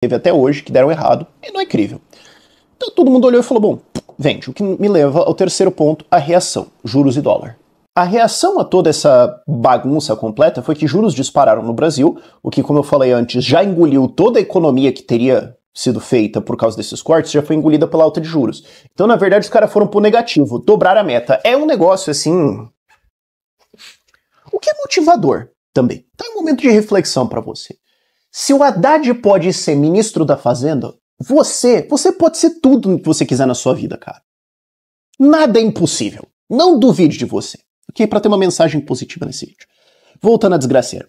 teve até hoje, que deram errado, e não é crível. Então todo mundo olhou e falou, bom, vende. O que me leva ao terceiro ponto, a reação, juros e dólar. A reação a toda essa bagunça completa foi que juros dispararam no Brasil, o que, como eu falei antes, já engoliu toda a economia que teria sido feita por causa desses cortes, já foi engolida pela alta de juros. Então, na verdade, os caras foram pro negativo, dobrar a meta. É um negócio, assim... O que é motivador também. Tá um momento de reflexão para você. Se o Haddad pode ser ministro da Fazenda, você pode ser tudo o que você quiser na sua vida, cara. Nada é impossível. Não duvide de você. Ok? Para ter uma mensagem positiva nesse vídeo. Voltando à desgraceira.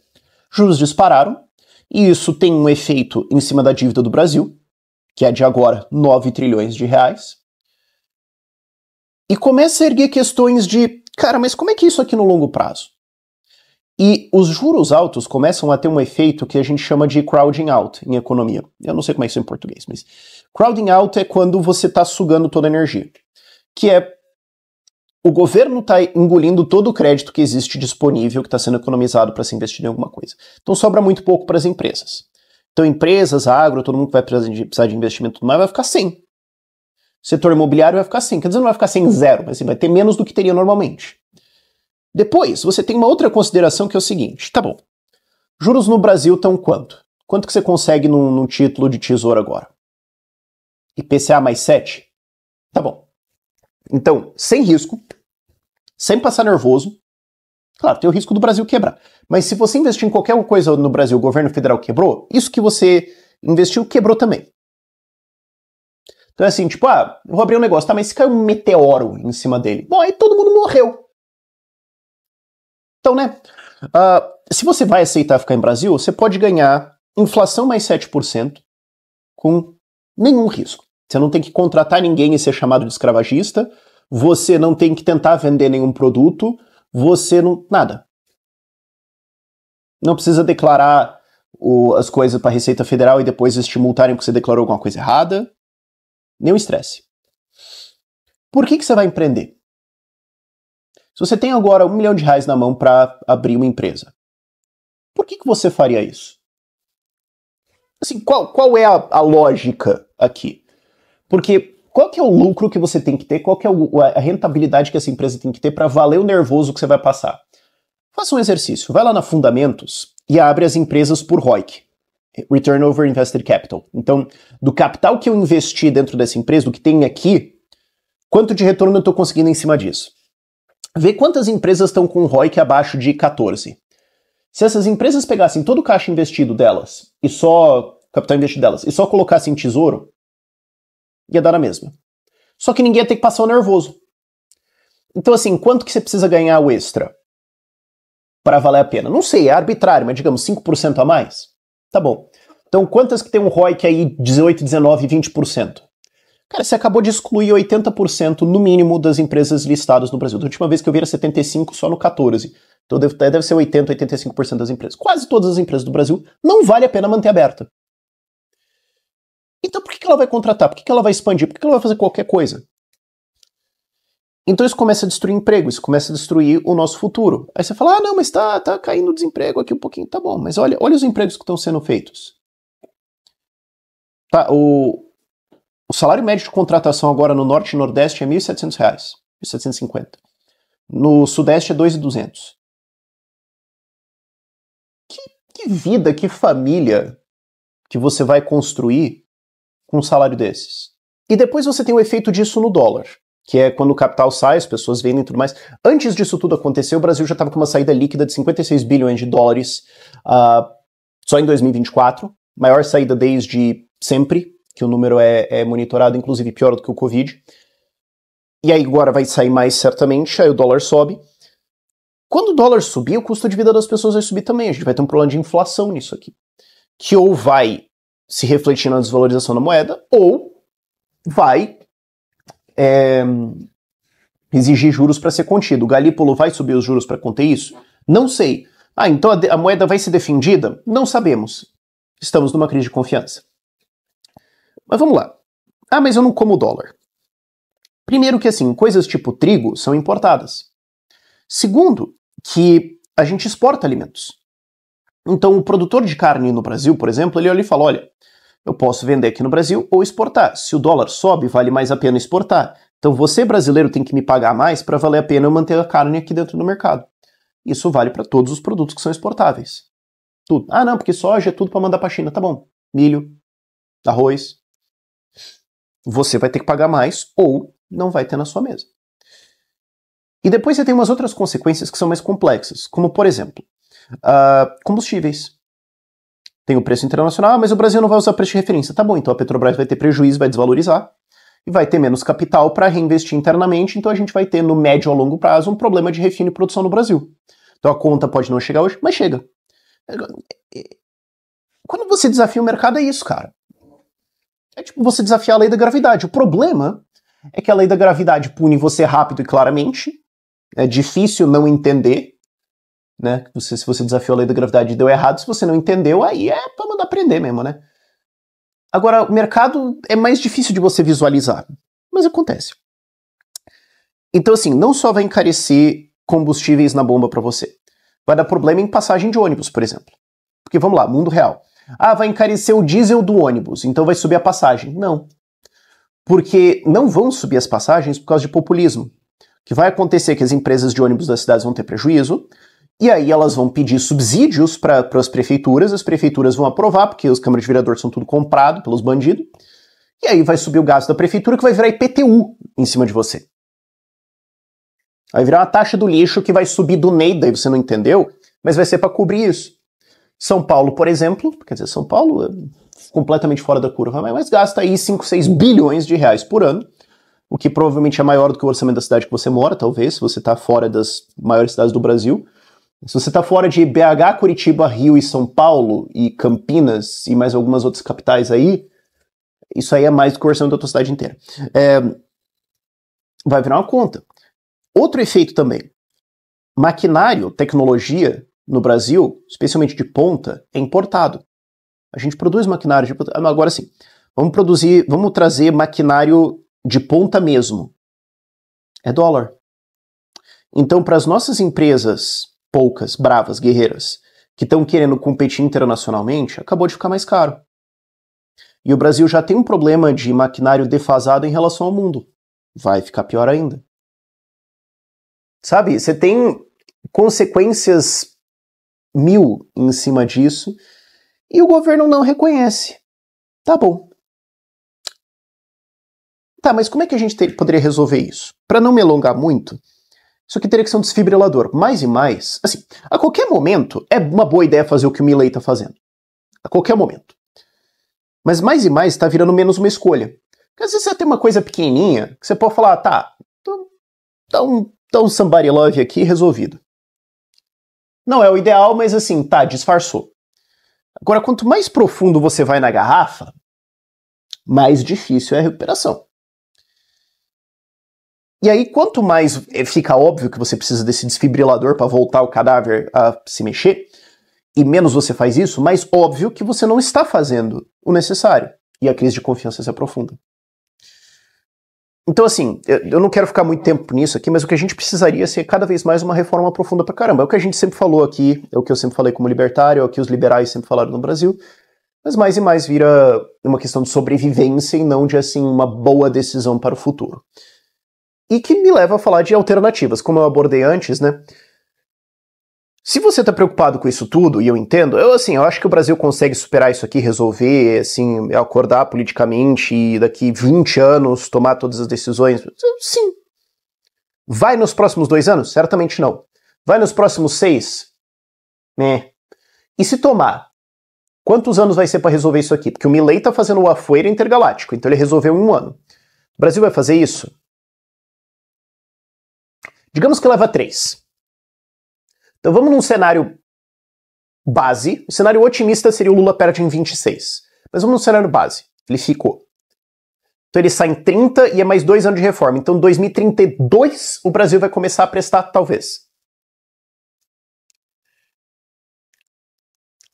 Juros dispararam, e isso tem um efeito em cima da dívida do Brasil, que é de agora 9 trilhões de reais. E começa a erguer questões de, cara, mas como é que é isso aqui no longo prazo? E os juros altos começam a ter um efeito que a gente chama de crowding out em economia. Eu não sei como é isso em português, mas crowding out é quando você está sugando toda a energia. Que é o governo está engolindo todo o crédito que existe disponível, que está sendo economizado para ser investido em alguma coisa. Então sobra muito pouco para as empresas. Então empresas, agro, todo mundo que vai precisar de investimento e tudo mais vai ficar sem. Setor imobiliário vai ficar sem. Quer dizer, não vai ficar sem zero, mas assim, vai ter menos do que teria normalmente. Depois, você tem uma outra consideração que é o seguinte, tá bom, juros no Brasil estão quanto? Quanto que você consegue num título de tesouro agora? IPCA mais 7? Tá bom. Então, sem risco, sem passar nervoso, claro, tem o risco do Brasil quebrar, mas se você investir em qualquer coisa no Brasil, o governo federal quebrou, isso que você investiu quebrou também. Então é assim, tipo, eu vou abrir um negócio, tá, mas se caiu um meteoro em cima dele, bom, aí todo mundo morreu. Então, né, se você vai aceitar ficar em Brasil, você pode ganhar inflação mais 7% com nenhum risco. Você não tem que contratar ninguém e ser chamado de escravagista, você não tem que tentar vender nenhum produto, você não... nada. Não precisa declarar as coisas para a Receita Federal e depois eles te multarem porque você declarou alguma coisa errada. Nenhum estresse. Por que você vai empreender? Se você tem agora R$1 milhão na mão para abrir uma empresa, por que você faria isso? Assim, qual é a lógica aqui? Porque qual que é o lucro que você tem que ter, qual que é a rentabilidade que essa empresa tem que ter para valer o nervoso que você vai passar? Faça um exercício, vai lá na Fundamentos e abre as empresas por ROIC, Return Over Invested Capital. Então, do capital que eu investi dentro dessa empresa, do que tem aqui, quanto de retorno eu estou conseguindo em cima disso? Vê quantas empresas estão com ROIC abaixo de 14. Se essas empresas pegassem todo o caixa investido delas, e só capital investido delas, e só colocassem em tesouro, ia dar na mesma. Só que ninguém ia ter que passar o nervoso. Então assim, quanto que você precisa ganhar o extra para valer a pena? Não sei, é arbitrário, mas digamos 5% a mais? Tá bom. Então quantas que tem um ROIC aí 18, 19, 20%? Cara, você acabou de excluir 80% no mínimo das empresas listadas no Brasil. Da última vez que eu vi era 75% só no 14%. Então deve ser 80, 85% das empresas. Quase todas as empresas do Brasil não vale a pena manter aberta. Então por que ela vai contratar? Por que ela vai expandir? Por que ela vai fazer qualquer coisa? Então isso começa a destruir emprego, isso começa a destruir o nosso futuro. Aí você fala, não, mas tá caindo o desemprego aqui um pouquinho. Tá bom, mas olha os empregos que estão sendo feitos. Tá, o salário médio de contratação agora no Norte e Nordeste é R$ 1.700, R$ 1.750. No Sudeste é R$ 2.200. Que vida, que família que você vai construir com um salário desses? E depois você tem o efeito disso no dólar, que é quando o capital sai, as pessoas vendem e tudo mais. Antes disso tudo acontecer, o Brasil já estava com uma saída líquida de 56 bilhões de dólares só em 2024, maior saída desde sempre, que o número é monitorado, inclusive pior do que o Covid. E aí agora vai sair mais certamente, aí o dólar sobe. Quando o dólar subir, o custo de vida das pessoas vai subir também. A gente vai ter um problema de inflação nisso aqui. Que ou vai se refletir na desvalorização da moeda, ou vai exigir juros para ser contido. O Galípolo vai subir os juros para conter isso? Não sei. Então a moeda vai ser defendida? Não sabemos. Estamos numa crise de confiança. Mas vamos lá. Mas eu não como dólar. Primeiro que assim, coisas tipo trigo são importadas. Segundo, que a gente exporta alimentos. Então o produtor de carne no Brasil, por exemplo, ele olha e fala, olha, Eu posso vender aqui no Brasil ou exportar. Se o dólar sobe, vale mais a pena exportar. Então você, brasileiro, tem que me pagar mais para valer a pena eu manter a carne aqui dentro do mercado. Isso vale para todos os produtos que são exportáveis. Tudo. Ah, não, porque soja é tudo para mandar para a China. Tá bom. Milho, arroz. Você vai ter que pagar mais ou não vai ter na sua mesa. E depois você tem umas outras consequências que são mais complexas, como, por exemplo, combustíveis. Tem o preço internacional, mas o Brasil não vai usar preço de referência. Tá bom, então a Petrobras vai ter prejuízo, vai desvalorizar, e vai ter menos capital para reinvestir internamente, então a gente vai ter, no médio a longo prazo, um problema de refino e produção no Brasil. Então a conta pode não chegar hoje, mas chega. Quando você desafia o mercado, é isso, cara. É tipo você desafiar a lei da gravidade. O problema é que a lei da gravidade pune você rápido e claramente. É difícil não entender, né? Se você desafiou a lei da gravidade e deu errado, se você não entendeu, aí é pra mandar prender mesmo, né? Agora, o mercado é mais difícil de você visualizar, mas acontece. Então, assim, não só vai encarecer combustíveis na bomba pra você, vai dar problema em passagem de ônibus, por exemplo. Porque, vamos lá, mundo real. Ah, vai encarecer o diesel do ônibus, então vai subir a passagem. Não. Porque não vão subir as passagens por causa de populismo. O que vai acontecer é que as empresas de ônibus das cidades vão ter prejuízo, e aí elas vão pedir subsídios para as prefeituras vão aprovar, porque os câmaras de vereador são tudo comprado pelos bandidos, e aí vai subir o gasto da prefeitura, que vai virar IPTU em cima de você. Vai virar uma taxa do lixo que vai subir do NEI, daí você não entendeu, mas vai ser para cobrir isso. São Paulo, por exemplo, quer dizer, São Paulo é completamente fora da curva, mas gasta aí 5, 6 bilhões de reais por ano, o que provavelmente é maior do que o orçamento da cidade que você mora, talvez, se você está fora das maiores cidades do Brasil. Se você está fora de BH, Curitiba, Rio e São Paulo, e Campinas, e mais algumas outras capitais aí, isso aí é mais do que o orçamento da tua cidade inteira. Vai virar uma conta. Outro efeito também. Maquinário, tecnologia, no Brasil, especialmente de ponta, é importado. A gente produz maquinário de ponta. Agora sim, vamos trazer maquinário de ponta mesmo. É dólar. Então, para as nossas empresas poucas, bravas, guerreiras, que estão querendo competir internacionalmente, acabou de ficar mais caro. E o Brasil já tem um problema de maquinário defasado em relação ao mundo. Vai ficar pior ainda. Sabe, você tem consequências 1000 em cima disso e o governo não reconhece. Tá bom. Tá, mas como é que a gente poderia resolver isso? Para não me alongar muito, isso aqui teria que ser um desfibrilador. Mais e mais, assim, a qualquer momento é uma boa ideia fazer o que o Milei tá fazendo. A qualquer momento. Mas mais e mais tá virando menos uma escolha. Porque às vezes você tem uma coisa pequenininha que você pode falar, tá, dá um somebody love aqui resolvido. Não é o ideal, mas assim, tá, disfarçou. Agora, quanto mais profundo você vai na garrafa, mais difícil é a recuperação. E aí, quanto mais fica óbvio que você precisa desse desfibrilador para voltar o cadáver a se mexer, e menos você faz isso, mais óbvio que você não está fazendo o necessário. E a crise de confiança se aprofunda. Então, assim, eu não quero ficar muito tempo nisso aqui, mas o que a gente precisaria ser cada vez mais uma reforma profunda pra caramba. É o que a gente sempre falou aqui, é o que eu sempre falei como libertário, é o que os liberais sempre falaram no Brasil, mas mais e mais vira uma questão de sobrevivência e não de, assim, uma boa decisão para o futuro. E que me leva a falar de alternativas, como eu abordei antes, né? Se você tá preocupado com isso tudo, e eu entendo, eu acho que o Brasil consegue superar isso aqui, resolver, assim, acordar politicamente e daqui 20 anos tomar todas as decisões. Sim. Vai nos próximos 2 anos? Certamente não. Vai nos próximos 6? E se tomar? Quantos anos vai ser para resolver isso aqui? Porque o Milei tá fazendo o Afueira Intergaláctico, então ele resolveu em 1 ano. O Brasil vai fazer isso? Digamos que leva 3. Então vamos num cenário base. O cenário otimista seria o Lula perde em 26. Mas vamos num cenário base. Ele ficou. Então ele sai em 30 e é mais 2 anos de reforma. Então em 2032 o Brasil vai começar a prestar, talvez.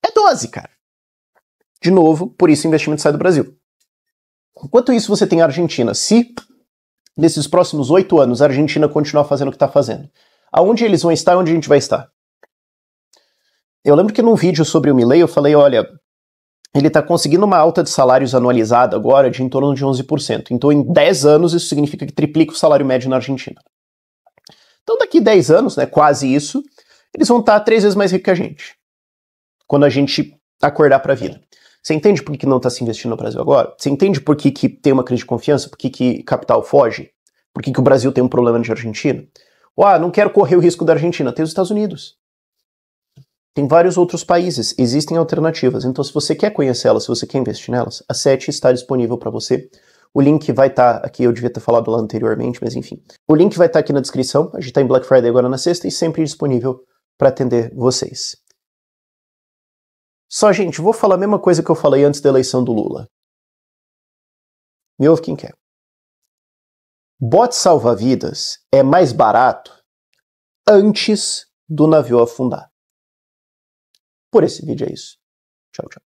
É 12, cara. De novo, por isso o investimento sai do Brasil. Enquanto isso você tem a Argentina. Se nesses próximos 8 anos a Argentina continuar fazendo o que está fazendo, aonde eles vão estar e onde a gente vai estar? Eu lembro que num vídeo sobre o Milei eu falei, olha, ele está conseguindo uma alta de salários anualizada agora de em torno de 11%. Então, em 10 anos, isso significa que triplica o salário médio na Argentina. Então, daqui 10 anos, né, quase isso, eles vão estar 3 vezes mais ricos que a gente. Quando a gente acordar para a vida. Você entende por que não está se investindo no Brasil agora? Você entende por que tem uma crise de confiança? Por que capital foge? Por que o Brasil tem um problema de Argentina? Não quero correr o risco da Argentina. Tem os Estados Unidos. Tem vários outros países. Existem alternativas. Então, se você quer conhecê-las, se você quer investir nelas, a SET está disponível para você. O link vai estar aqui. Eu devia ter falado lá anteriormente, mas enfim. O link vai estar aqui na descrição. A gente está em Black Friday agora na sexta e sempre disponível para atender vocês. Só, gente, vou falar a mesma coisa que eu falei antes da eleição do Lula. Me ouve quem quer. Bote salva-vidas é mais barato antes do navio afundar. Por esse vídeo é isso. Tchau, tchau.